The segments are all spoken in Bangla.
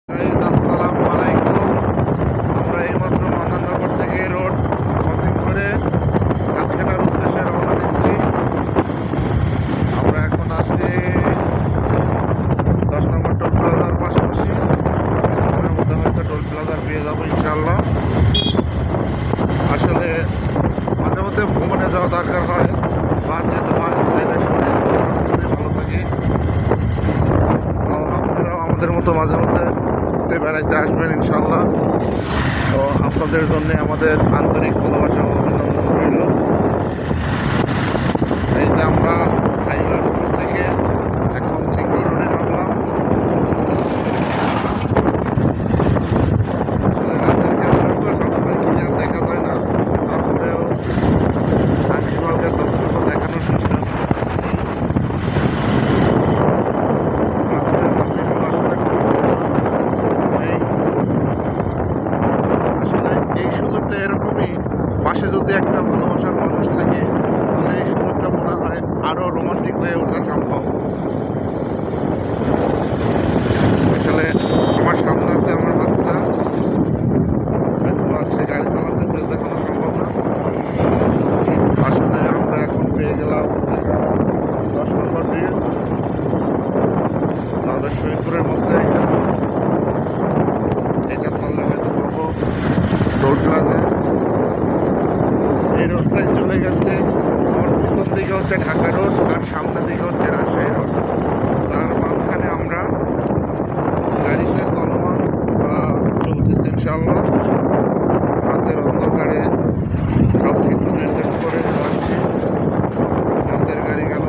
আসসালামু আলাইকুম। আমরা এইমাত্র মান্নাননগর থেকে রোড ক্রসিং করে কাছিকাটার উদ্দেশ্যে রওনা দিচ্ছি। আমরা এখন আসছি 10 নম্বর টোল প্লাজার পাশাপাশি। কিছুক্ষণের মধ্যে হয়তো টোল প্লাজার পেয়ে যাবো ইনশাআল্লাহ। আসলে মাঝে মধ্যে ভ্রমণে যাওয়া দরকার হয় বা যেতে হয়, ট্রেনের শরীর সব কিছুই ভালো থাকে। আপনারাও আমাদের মতো মাঝে মধ্যে ঘুরতে বেড়াইতে আসবেন ইনশাআল্লাহ। তো আপনাদের জন্য আমাদের আন্তরিক ভালোবাসা ও অভিনন্দন রইল। এই যে আমরা হাইওয়ে রোড থেকে এখন সিঙ্গেল রোডে নামলাম। আসলে রাতের ক্যামেরা তো সবসময় ক্লিয়ার দেখা যায় না, তারপরেও আংশিকভাবে যতটুকু দেখানোর চেষ্টা করতেছি। রাতের লাইনগুলো আসলে খুব সুন্দর। আসলে এই সুযোগটা এরকমই, পাশে যদি একটা ভালোবাসার মানুষ থাকে তাহলে এই সুযোগটা মনে হয় আরও রোমান্টিক হয়ে ওঠা সম্ভব। আসলে আমার সামনে আছে আমার বাচ্চা, হয়তো সে গাড়ি চালাতে বেশ দেখানো সম্ভব না। আসলে আমরা এখন পেয়ে গেলাম 10 নম্বর ব্রিজ, আমাদের শহীদপুরের মধ্যে এটা চললে হয়তো পাবো টোল প্লাজা। এই রোডটাই চলে গেছে, আমার পিছন দিকে হচ্ছে ঢাকা রোড আর সামনের দিকে হচ্ছে রাজশাহী রোড। তার মাঝখানে আমরা গাড়িতে চলমান চলতেছি ইনশাআল্লাহ। রাতের অন্ধকারে সব কিছু মেনটেন করে যাচ্ছি। মাছের গাড়ি গেল,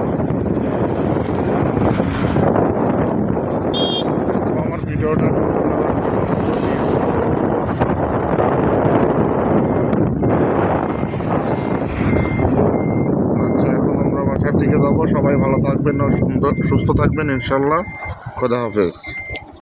আমার ভিডিওটা আচ্ছা, এখন আমরা বাসার দিকে যাবো। সবাই ভালো থাকবেন ও সুস্থ থাকবেন ইনশাল্লাহ। খোদা হাফেজ।